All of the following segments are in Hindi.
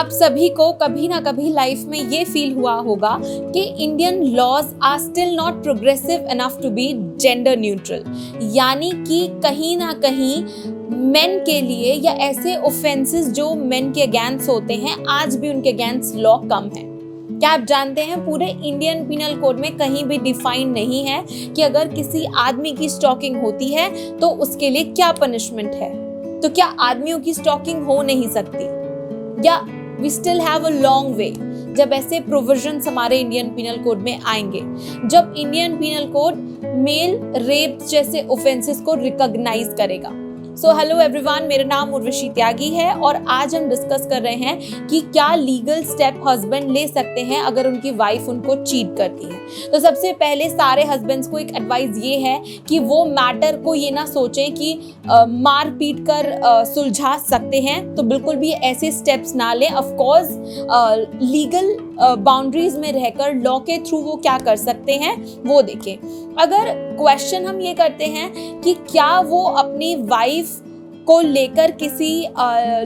आप सभी को कभी ना कभी लाइफ में ये फील हुआ होगा कि Indian laws are still not progressive enough to be gender neutral, यानी कि कहीं ना कहीं मेन के लिए या ऐसे ऑफेंसेस जो मेन के अगेंस्ट होते हैं आज भी उनके अगेंस्ट लॉ कम है। क्या आप जानते हैं पूरे इंडियन पिनल कोड में कहीं भी डिफाइन नहीं है कि अगर किसी आदमी की स्टॉकिंग होती है तो उसके लिए क्या पनिशमेंट है। तो क्या आदमियों की स्टॉकिंग हो नहीं सकती, या we still have a long way जब ऐसे प्रोविजंस हमारे इंडियन पिनल कोड में आएंगे, जब Indian penal code male rape जैसे ऑफेंसेस को रिकॉग्नाइज करेगा। सो हेलो एवरीवन, मेरा नाम उर्वशी त्यागी है और आज हम डिस्कस कर रहे हैं कि क्या लीगल स्टेप हस्बैंड ले सकते हैं अगर उनकी वाइफ उनको चीट करती है। तो सबसे पहले सारे हस्बैंड्स को एक एडवाइस ये है कि वो मैटर को ये ना सोचें कि मार पीट कर सुलझा सकते हैं, तो बिल्कुल भी ऐसे स्टेप्स ना लें। ऑफ कोर्स लीगल बाउंड्रीज में रहकर लॉ के थ्रू वो क्या कर सकते हैं वो देखें। अगर क्वेश्चन हम ये करते हैं कि क्या वो अपनी वाइफ को लेकर किसी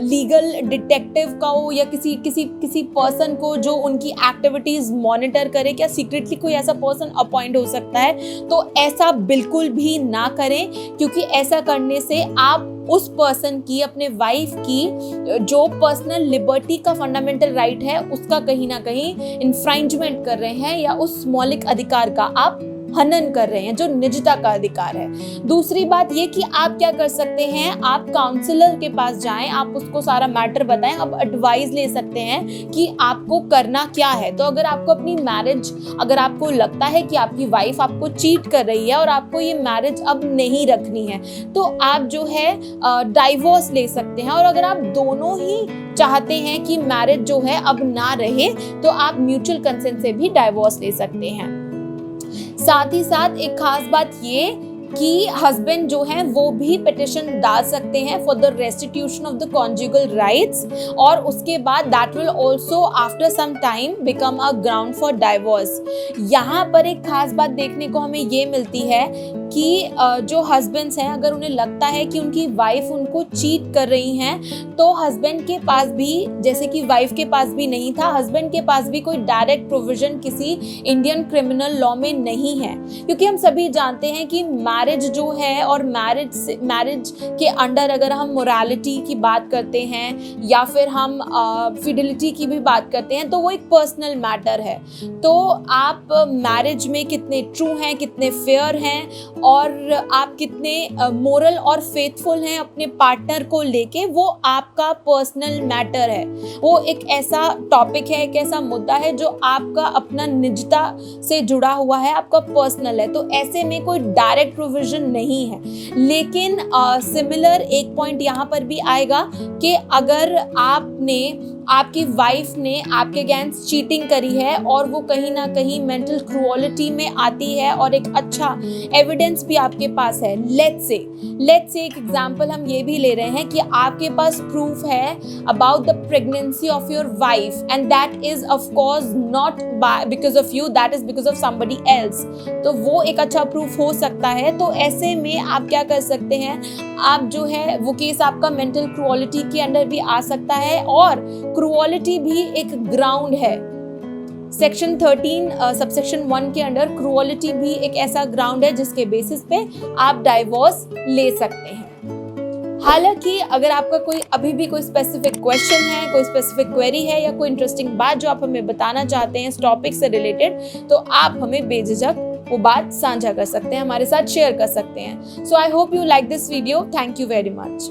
लीगल डिटेक्टिव का हो या किसी पर्सन को जो उनकी एक्टिविटीज मॉनिटर करे, क्या सीक्रेटली कोई ऐसा पर्सन अपॉइंट हो सकता है? तो ऐसा बिल्कुल भी ना करें, क्योंकि ऐसा करने से आप उस पर्सन की, अपने वाइफ की जो पर्सनल लिबर्टी का फंडामेंटल राइट है उसका कहीं ना कहीं इन्फ्रिंजमेंट कर रहे हैं, या उस मौलिक अधिकार का आप हनन कर रहे हैं जो निजता का अधिकार है। दूसरी बात ये कि आप क्या कर सकते हैं, आप काउंसलर के पास जाएं, आप उसको सारा मैटर बताएं, आप एडवाइस ले सकते हैं कि आपको करना क्या है। तो अगर आपको अपनी मैरिज, अगर आपको लगता है कि आपकी वाइफ आपको चीट कर रही है और आपको ये मैरिज अब नहीं रखनी है, तो आप जो है डाइवोर्स ले सकते हैं। और अगर आप दोनों ही चाहते हैं कि मैरिज जो है अब ना रहे, तो आप म्यूचुअल कंसेंट से भी डाइवोर्स ले सकते हैं। साथ ही साथ एक खास बात ये कि हस्बैंड जो है वो भी पिटिशन डाल सकते हैं for the restitution of the conjugal rights, और उसके बाद that will also after some time become a ground for divorce. यहाँ पर एक खास बात देखने को हमें ये मिलती है कि जो हस्बैंड्स हैं, अगर उन्हें लगता है कि उनकी वाइफ उनको चीट कर रही हैं, तो हस्बैंड के पास भी, जैसे कि वाइफ के पास भी नहीं था, हस्बैंड के पास भी कोई डायरेक्ट प्रोविजन किसी इंडियन क्रिमिनल लॉ में नहीं है। क्योंकि हम सभी जानते हैं कि मैरिज जो है, और मैरिज के अंडर अगर हम मोरालिटी की बात करते हैं या फिर हम फिडेलिटी की भी बात करते हैं, तो वो एक पर्सनल मैटर है। तो आप मैरिज में कितने ट्रू हैं, कितने फेयर हैं, और आप कितने मोरल और फेथफुल हैं अपने पार्टनर को लेके, वो आपका पर्सनल मैटर है। वो एक ऐसा टॉपिक है, एक ऐसा मुद्दा है जो आपका अपना निजता से जुड़ा हुआ है, आपका पर्सनल है। तो ऐसे में कोई डायरेक्ट प्रोविजन नहीं है। लेकिन सिमिलर एक पॉइंट यहाँ पर भी आएगा कि अगर आपकी वाइफ ने आपके अगेंस्ट चीटिंग करी है और वो कहीं ना कहीं मेंटल क्रूअलिटी में आती है और एक अच्छा एविडेंस भी आपके पास है, लेट्स से एक एग्जांपल हम ये भी ले रहे हैं कि आपके पास प्रूफ है about the pregnancy of your wife, and that is of course not because of you, that is because of somebody else. तो वो एक अच्छा प्रूफ हो सकता है। तो ऐसे में आप क्या कर सकते हैं, आप जो है वो केस आपका मेंटल क्रूअलिटी के अंडर भी आ सकता है, और क्रूअलिटी भी एक ग्राउंड है। सेक्शन 13 सबसेक्शन 1 के अंडर क्रूअलिटी भी एक ऐसा ग्राउंड है जिसके बेसिस पे आप डाइवोर्स ले सकते हैं। हालांकि अगर आपका अभी भी कोई स्पेसिफिक क्वेश्चन है, कोई स्पेसिफिक क्वेरी है, या कोई इंटरेस्टिंग बात जो आप हमें बताना चाहते हैं इस टॉपिक से रिलेटेड, तो आप हमें बेझिझक वो बात साझा कर सकते हैं, हमारे साथ शेयर कर सकते हैं। So I hope you like this video. Thank you very much.